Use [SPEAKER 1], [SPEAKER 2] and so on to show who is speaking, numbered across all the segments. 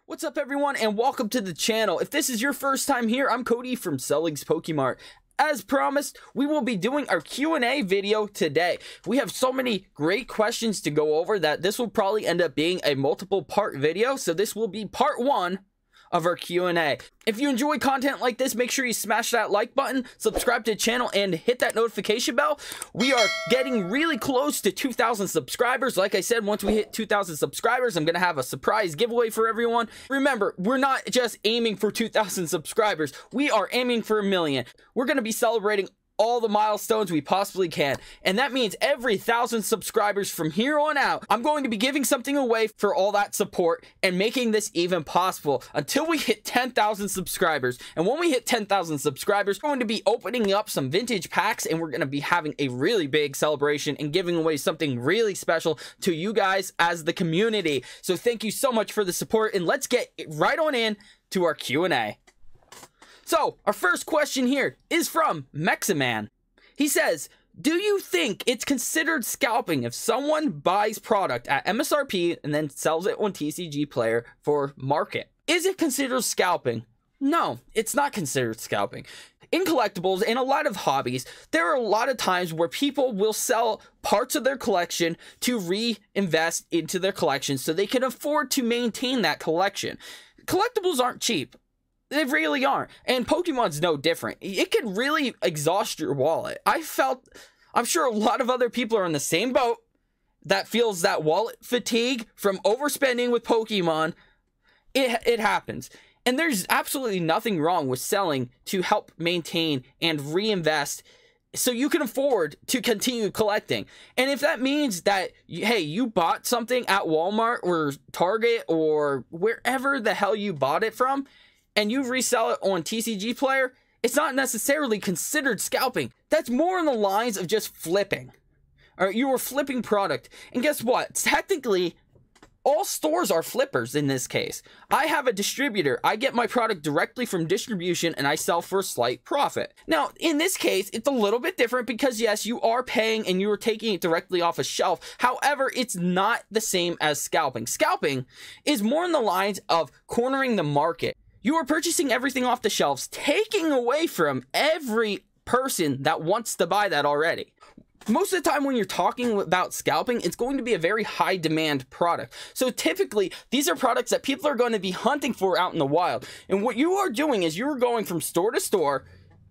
[SPEAKER 1] What's up everyone and welcome to the channel. If this is your first time here, I'm Cody from Selling's Pokemart. As promised, we will be doing our Q&A video today. We have so many great questions to go over that this will probably end up being a multiple part video. So this will be part 1 of our Q&A. If you enjoy content like this, make sure you smash that like button, subscribe to the channel, and hit that notification bell. We are getting really close to 2,000 subscribers. Like I said, once we hit 2,000 subscribers, I'm going to have a surprise giveaway for everyone. Remember, we're not just aiming for 2,000 subscribers. We are aiming for 1 million. We're going to be celebrating all the milestones we possibly can, and that means every 1,000 subscribers from here on out, I'm going to be giving something away for all that support and making this even possible until we hit 10,000 subscribers. And when we hit 10,000 subscribers, we're going to be opening up some vintage packs, and we're going to be having a really big celebration and giving away something really special to you guys as the community. So thank you so much for the support, and let's get right on in to our Q&A. So, our first question here is from Meximan. He says, do you think it's considered scalping if someone buys product at MSRP and then sells it on TCG Player for market? Is it considered scalping? No, it's not considered scalping. In collectibles and a lot of hobbies, there are a lot of times where people will sell parts of their collection to reinvest into their collection so they can afford to maintain that collection. Collectibles aren't cheap. They really aren't. And Pokemon's no different. It can really exhaust your wallet. I'm sure a lot of other people are in the same boat that feels that wallet fatigue from overspending with Pokemon. It happens. And there's absolutely nothing wrong with selling to help maintain and reinvest so you can afford to continue collecting. And if that means that, hey, you bought something at Walmart or Target or wherever the hell you bought it from, and you resell it on TCG Player, it's not necessarily considered scalping. That's more on the lines of just flipping. All right, you were flipping product. And guess what? Technically, all stores are flippers in this case. I have a distributor. I get my product directly from distribution and I sell for a slight profit. Now, in this case, it's a little bit different because yes, you are paying and you are taking it directly off a shelf. However, it's not the same as scalping. Scalping is more in the lines of cornering the market. You are purchasing everything off the shelves, taking away from every person that wants to buy that already. Most of the time when you're talking about scalping, it's going to be a very high demand product. So typically, these are products that people are going to be hunting for out in the wild. And what you are doing is you're going from store to store,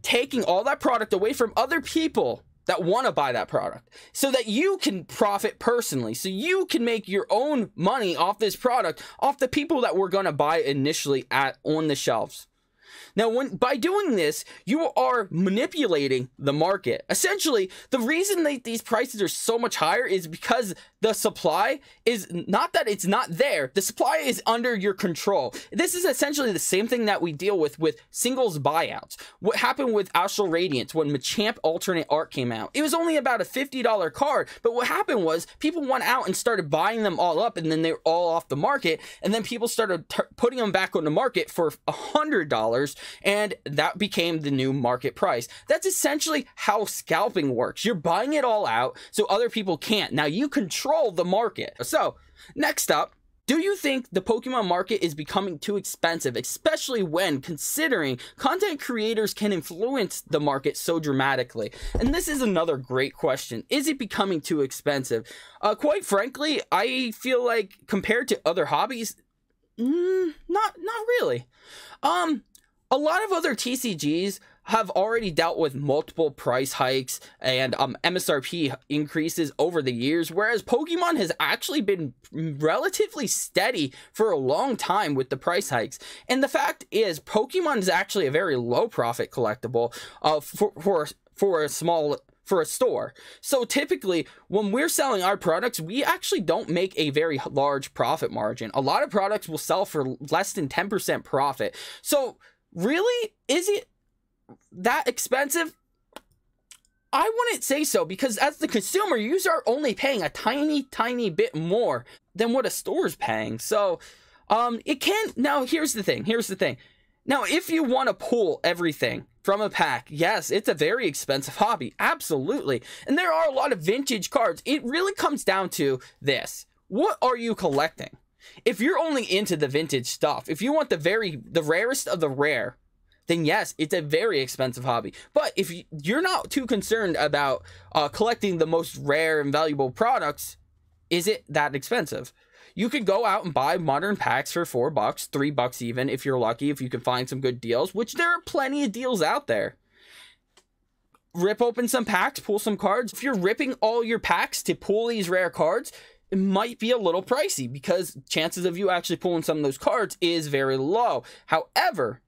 [SPEAKER 1] taking all that product away from other people that want to buy that product so that you can profit personally, so you can make your own money off this product, off the people that were going to buy initially on the shelves. Now, by doing this, you are manipulating the market. Essentially, the reason that these prices are so much higher is because the supply is not that it's not there. The supply is under your control. This is essentially the same thing that we deal with singles buyouts. What happened with Astral Radiance when Machamp Alternate Art came out? It was only about a $50 card, but what happened was people went out and started buying them all up, and then they were all off the market, and then people started putting them back on the market for $100, and that became the new market price. That's essentially how scalping works. You're buying it all out so other people can't. Now you control the market. So next up, do you think the Pokemon market is becoming too expensive, especially when considering content creators can influence the market so dramatically? And this is another great question. Is it becoming too expensive? Quite frankly, I feel like compared to other hobbies, not really. A lot of other TCGs have already dealt with multiple price hikes and MSRP increases over the years, whereas Pokemon has actually been relatively steady for a long time with the price hikes. And the fact is, Pokemon is actually a very low profit collectible for a store. So typically, when we're selling our products, we actually don't make a very large profit margin. A lot of products will sell for less than 10% profit. So really, is it that expensive? I wouldn't say so, because as the consumer, you are only paying a tiny bit more than what a store's paying. So it can. Now here's the thing. Now, if you want to pull everything from a pack, yes, it's a very expensive hobby, absolutely. And there are a lot of vintage cards. It really comes down to this. What are you collecting? If you're only into the vintage stuff, if you want the rarest of the rare, then yes, it's a very expensive hobby. But if you're not too concerned about collecting the most rare and valuable products, is it that expensive? You could go out and buy modern packs for $4, $3 even, if you're lucky, if you can find some good deals, which there are plenty of deals out there. Rip open some packs, pull some cards. If you're ripping all your packs to pull these rare cards, it might be a little pricey because chances of you actually pulling some of those cards is very low. However,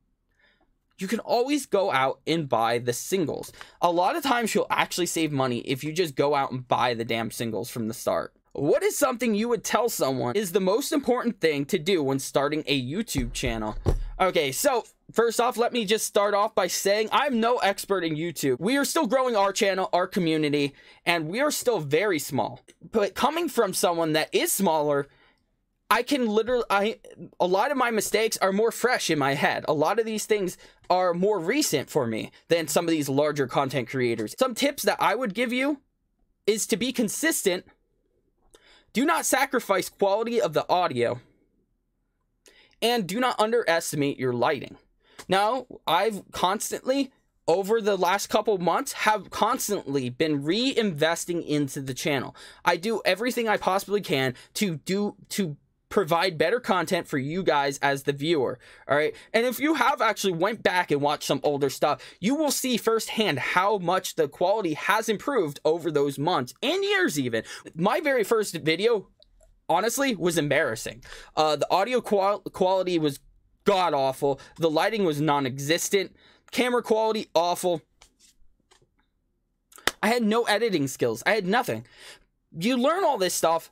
[SPEAKER 1] you can always go out and buy the singles. A lot of times you'll actually save money if you just go out and buy the damn singles from the start. What is something you would tell someone is the most important thing to do when starting a YouTube channel? Okay, so first off, let me just start off by saying I'm no expert in YouTube. We are still growing our channel, our community, and we are still very small. But coming from someone that is smaller, I can literally, a lot of my mistakes are more fresh in my head. A lot of these things are more recent for me than some of these larger content creators. Some tips that I would give you is to be consistent. Do not sacrifice quality of the audio, and do not underestimate your lighting. Now, I've constantly, over the last couple months, have constantly been reinvesting into the channel. I do everything I possibly can to provide better content for you guys as the viewer. All right, and if you have actually went back and watched some older stuff, you will see firsthand how much the quality has improved over those months and years. Even my very first video, honestly, was embarrassing. The audio quality was god awful. The lighting was non-existent. Camera quality awful. I had no editing skills. I had nothing. You learn all this stuff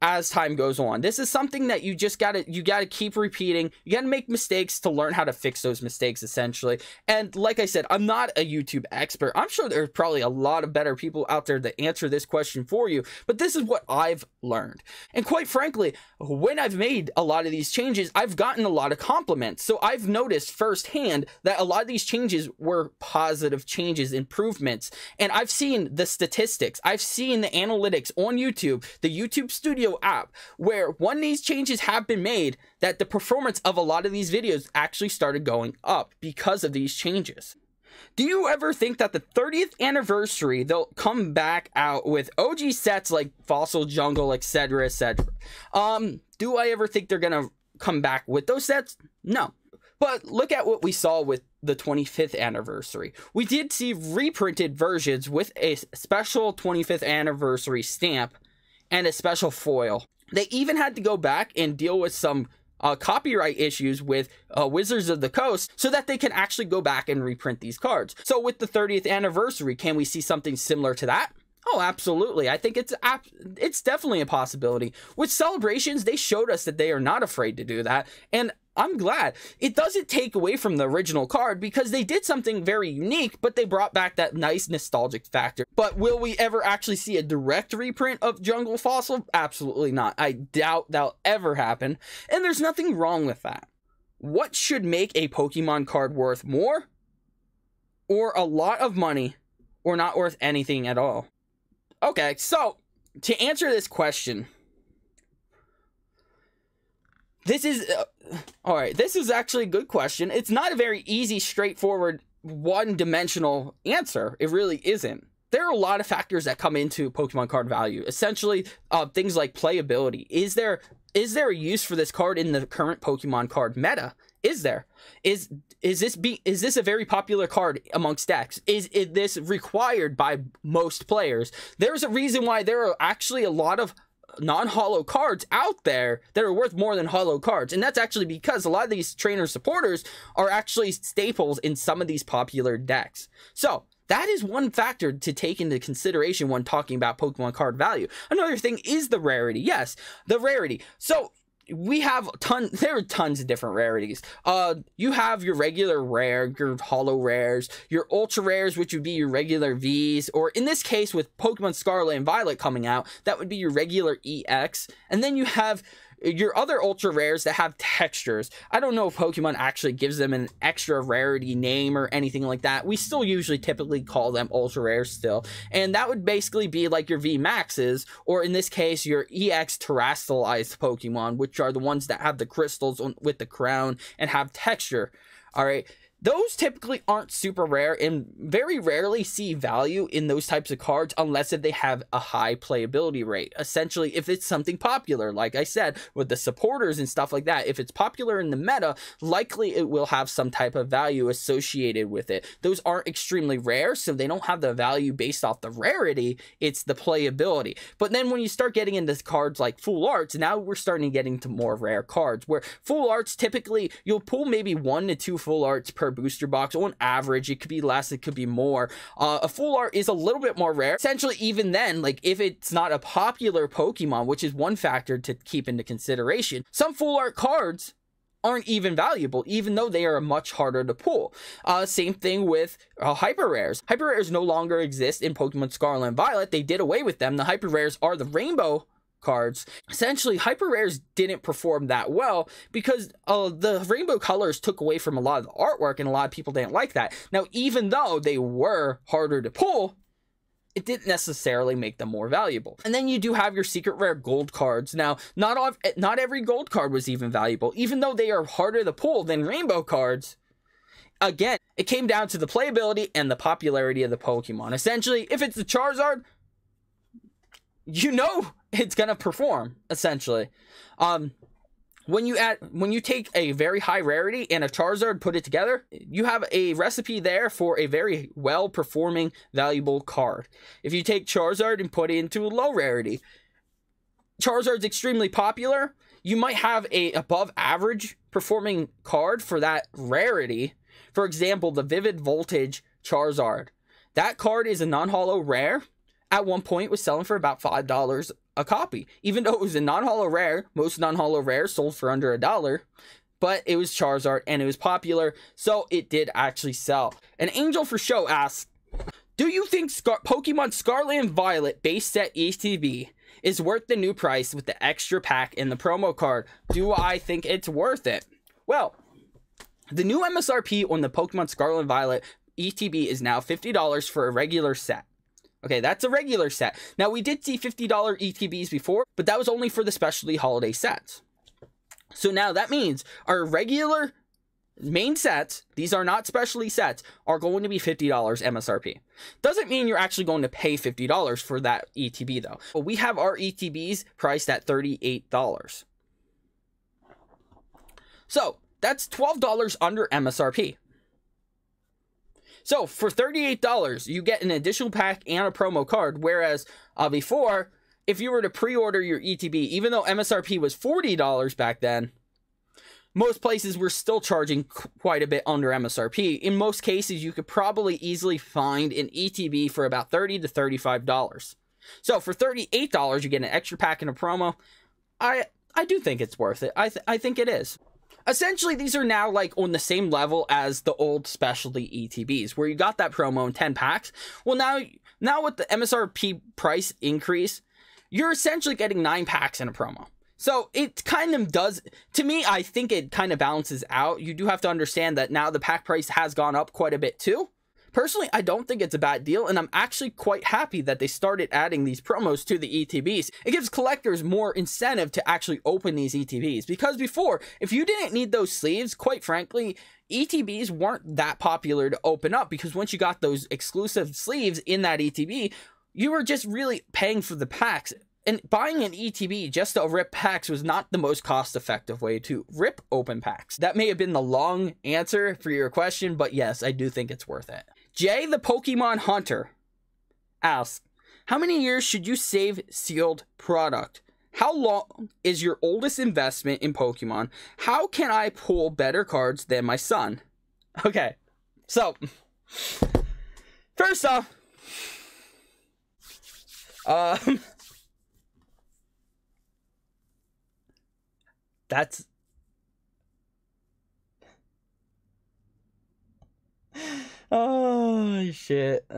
[SPEAKER 1] as time goes on. This is something that you just gotta keep repeating. You gotta make mistakes to learn how to fix those mistakes, essentially. And like I said, I'm not a YouTube expert. I'm sure there's probably a lot of better people out there that answer this question for you, but this is what I've learned. And quite frankly, when I've made a lot of these changes, I've gotten a lot of compliments. So I've noticed firsthand that a lot of these changes were positive changes, improvements. And I've seen the statistics. I've seen the analytics on YouTube, the YouTube Studio app, where when these changes have been made, that the performance of a lot of these videos actually started going up because of these changes. Do you ever think that the 30th anniversary, they'll come back out with OG sets like Fossil Jungle, etc., etc.? Do I ever think they're gonna come back with those sets? No. But look at what we saw with the 25th anniversary. We did see reprinted versions with a special 25th anniversary stamp and a special foil. They even had to go back and deal with some copyright issues with Wizards of the Coast so that they can actually go back and reprint these cards. So with the 30th anniversary, can we see something similar to that? Oh, absolutely. I think it's definitely a possibility. With Celebrations, they showed us that they are not afraid to do that, and I'm glad. It doesn't take away from the original card because they did something very unique, but they brought back that nice nostalgic factor. But will we ever actually see a direct reprint of Jungle Fossil? Absolutely not. I doubt that'll ever happen, and there's nothing wrong with that. What should make a Pokemon card worth more, or a lot of money, or not worth anything at all? Okay, so to answer this question, this is actually a good question. It's not a very easy, straightforward, one-dimensional answer. It really isn't. There are a lot of factors that come into Pokemon card value. Essentially, things like playability. Is there a use for this card in the current Pokemon card meta? Is there? Is this a very popular card amongst decks? Is this required by most players? There's a reason why there are actually a lot of non-holo cards out there that are worth more than holo cards, and that's actually because a lot of these trainer supporters are actually staples in some of these popular decks. So that is one factor to take into consideration when talking about Pokemon card value. Another thing is the rarity. Yes, the rarity. So we have there are tons of different rarities. You have your regular rare, your holo rares, your ultra rares, which would be your regular Vs, or in this case with Pokemon Scarlin Violet coming out, that would be your regular EX. And then you have your other ultra rares that have textures. I don't know if Pokemon actually gives them an extra rarity name or anything like that. We still usually typically call them ultra rares still. And that would basically be like your V Maxes, or in this case, your EX terrestrialized Pokemon, which are the ones that have the crystals with the crown and have texture. All right. Those typically aren't super rare and very rarely see value in those types of cards unless if they have a high playability rate. Essentially, if it's something popular, like I said, with the supporters and stuff like that, if it's popular in the meta, likely it will have some type of value associated with it. Those aren't extremely rare, so they don't have the value based off the rarity, it's the playability. But then when you start getting into cards like Full Arts, now we're starting to get into more rare cards, where Full Arts, typically, you'll pull maybe 1 to 2 Full Arts per booster box. On average, it could be less, it could be more. A full art is a little bit more rare. Essentially, even then, like if it's not a popular Pokemon, which is one factor to keep into consideration, some full art cards aren't even valuable, even though they are much harder to pull. Same thing with hyper rares. Hyper rares no longer exist in Pokemon Scarlin Violet. They did away with them. The hyper rares are the rainbow cards. Essentially, hyper rares didn't perform that well because the rainbow colors took away from a lot of the artwork, and a lot of people didn't like that. Now, even though they were harder to pull, it didn't necessarily make them more valuable. And then you do have your secret rare gold cards. Now, not every gold card was even valuable, even though they are harder to pull than rainbow cards. Again, it came down to the playability and the popularity of the Pokemon. Essentially, if it's the Charizard, you know it's gonna perform, essentially. When you take a very high rarity and a Charizard, put it together, you have a recipe there for a very well performing, valuable card. If you take Charizard and put it into a low rarity, Charizard's extremely popular. You might have a above average performing card for that rarity. For example, the Vivid Voltage Charizard. That card is a non-holo rare. At one point was selling for about $5 a copy. Even though it was a non-holo rare, most non-holo rares sold for under $1, but it was Charizard and it was popular, so it did actually sell. An Angel for Show asks, do you think Pokemon Scarlin Violet base set ETB is worth the new price with the extra pack and the promo card? Do I think it's worth it? Well, the new MSRP on the Pokemon Scarlin Violet ETB is now $50 for a regular set. Okay, that's a regular set. Now, we did see $50 ETBs before, but that was only for the specialty holiday sets. So now that means our regular main sets, these are not specialty sets, are going to be $50 MSRP. Doesn't mean you're actually going to pay $50 for that ETB, though. But we have our ETBs priced at $38. So, that's $12 under MSRP. So, for $38, you get an additional pack and a promo card, whereas before, if you were to pre-order your ETB, even though MSRP was $40 back then, most places were still charging quite a bit under MSRP. In most cases, you could probably easily find an ETB for about $30 to $35. So, for $38, you get an extra pack and a promo. I do think it's worth it. I think it is. Essentially, these are now like on the same level as the old specialty ETBs, where you got that promo in 10 packs. Well, now with the MSRP price increase, you're essentially getting 9 packs in a promo. So it kind of does, to me, I think it kind of balances out. You do have to understand that now the pack price has gone up quite a bit too. Personally, I don't think it's a bad deal, and I'm actually quite happy that they started adding these promos to the ETBs. It gives collectors more incentive to actually open these ETBs, because before, if you didn't need those sleeves, quite frankly, ETBs weren't that popular to open up, because once you got those exclusive sleeves in that ETB, you were just really paying for the packs. And buying an ETB just to rip packs was not the most cost-effective way to rip open packs. That may have been the long answer for your question, but yes, I do think it's worth it. Jay the Pokemon Hunter asks, how many years should you save sealed product? How long is your oldest investment in Pokemon? How can I pull better cards than my son? Okay, so, first off, that's... Oh, shit.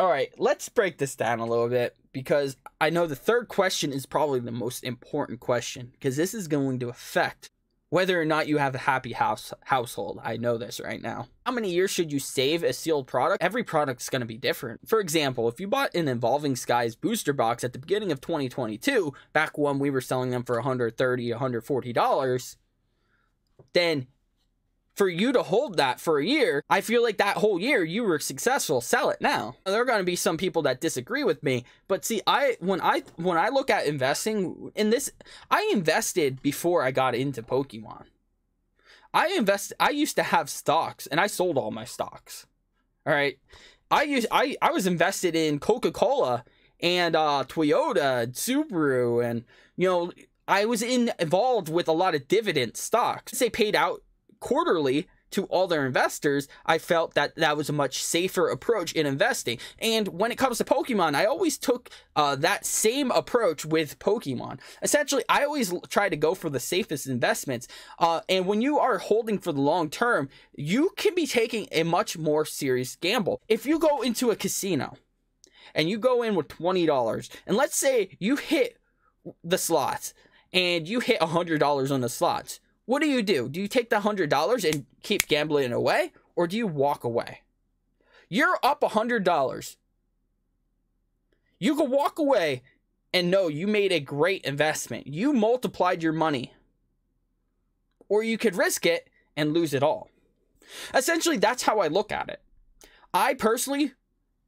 [SPEAKER 1] All right, let's break this down a little bit, because I know the third question is probably the most important question, because this is going to affect whether or not you have a happy household. I know this right now. How many years should you save a sealed product? Every product's going to be different. For example, if you bought an Evolving Skies booster box at the beginning of 2022, back when we were selling them for $130, $140, then for you to hold that for a year, I feel like that whole year you were successful. Sell it now. There are going to be some people that disagree with me, but see, when I look at investing in this, I invested before I got into Pokemon. I used to have stocks, and I sold all my stocks. All right, I was invested in Coca-Cola and Toyota, and Subaru, and I was involved with a lot of dividend stocks. They paid out quarterly to all their investors. I felt that that was a much safer approach in investing. And when it comes to Pokemon, I always took that same approach with Pokemon. Essentially, I always try to go for the safest investments. And when you are holding for the long term, you can be taking a much more serious gamble. If you go into a casino and you go in with $20, and let's say you hit the slots and you hit $100 on the slots, what do? Do you take the $100 and keep gambling away, or do you walk away? You're up $100. You can walk away and know you made a great investment. You multiplied your money. Or you could risk it and lose it all. Essentially, that's how I look at it. I personally,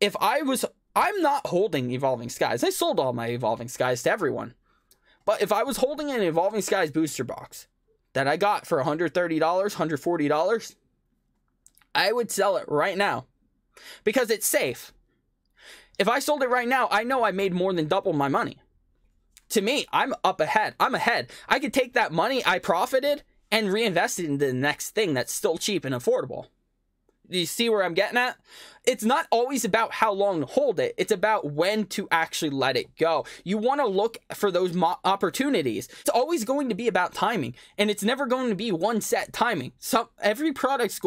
[SPEAKER 1] I'm not holding Evolving Skies. I sold all my Evolving Skies to everyone. But if I was holding an Evolving Skies booster box that I got for $130, $140, I would sell it right now, because it's safe. If I sold it right now, I know I made more than double my money. To me, I'm ahead. I could take that money I profited and reinvest it into the next thing that's still cheap and affordable. Do you see where I'm getting at? It's not always about how long to hold it. It's about when to actually let it go. You want to look for those opportunities. It's always going to be about timing, and it's never going to be one set timing. Every products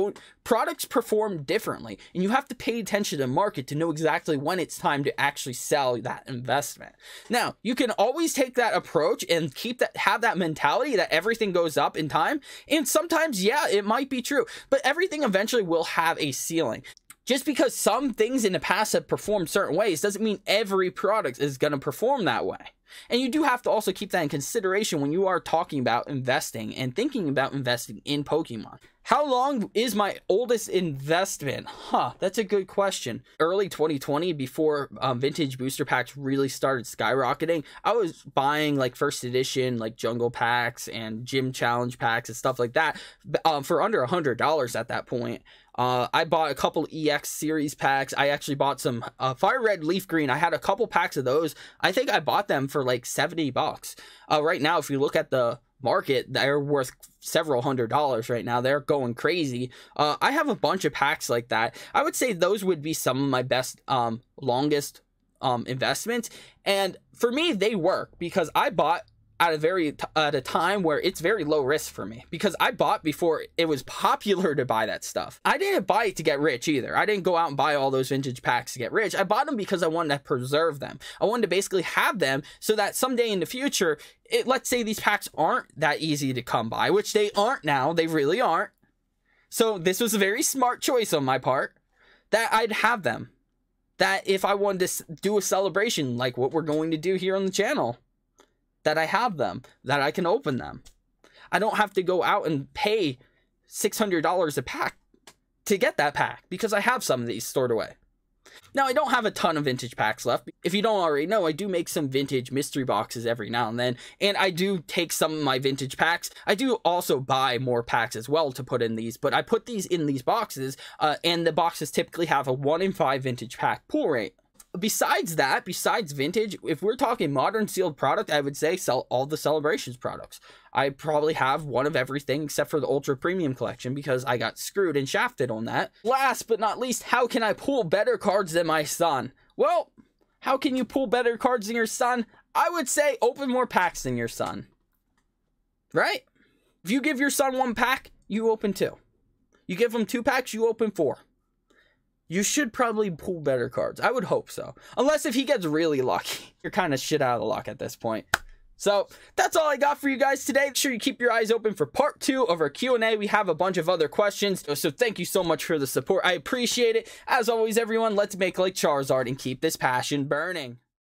[SPEAKER 1] perform differently, and you have to pay attention to the market to know exactly when it's time to actually sell that investment. Now, you can always take that approach and have that mentality that everything goes up in time, and sometimes, yeah, it might be true, but everything eventually will have a ceiling. Just because some things in the past have performed certain ways doesn't mean every product is going to perform that way. And you do have to also keep that in consideration when you are talking about investing and thinking about investing in Pokemon. How long is my oldest investment? That's a good question. Early 2020, before vintage booster packs really started skyrocketing, I was buying like first edition, like jungle packs and gym challenge packs and stuff like that for under $100 at that point. I bought a couple EX series packs. I actually bought some Fire Red, Leaf Green. I had a couple packs of those. I think I bought them for like $70. Right now, if you look at the market, they're worth several $100s right now. They're going crazy. I have a bunch of packs like that. I would say those would be some of my best, longest investments. And for me, they work because I bought at a time where it's very low risk for me, because I bought before it was popular to buy that stuff. I didn't buy it to get rich either. I didn't go out and buy all those vintage packs to get rich. I bought them because I wanted to preserve them. I wanted to basically have them so that someday in the future, let's say these packs aren't that easy to come by, which they aren't now. They really aren't. So this was a very smart choice on my part, that I'd have them. That if I wanted to do a celebration like what we're going to do here on the channel, that I have them, that I can open them. I don't have to go out and pay $600 a pack to get that pack, because I have some of these stored away. Now, I don't have a ton of vintage packs left. If you don't already know, I do make some vintage mystery boxes every now and then, and I do take some of my vintage packs. I do also buy more packs as well to put in these, but I put these in these boxes, and the boxes typically have a 1 in 5 vintage pack pull rate. Besides that, besides vintage, if we're talking modern sealed product, I would say sell all the Celebrations products. I probably have one of everything except for the Ultra Premium Collection, because I got screwed and shafted on that. Last but not least, how can I pull better cards than my son? Well, how can you pull better cards than your son? I would say open more packs than your son. Right? If you give your son 1 pack, you open 2. You give him 2 packs, you open 4. you should probably pull better cards. I would hope so. Unless if he gets really lucky. You're kind of shit out of the luck at this point. So that's all I got for you guys today. Make sure you keep your eyes open for part 2 of our Q&A. We have a bunch of other questions. So thank you so much for the support. I appreciate it. As always, everyone, let's make like Charizard and keep this passion burning.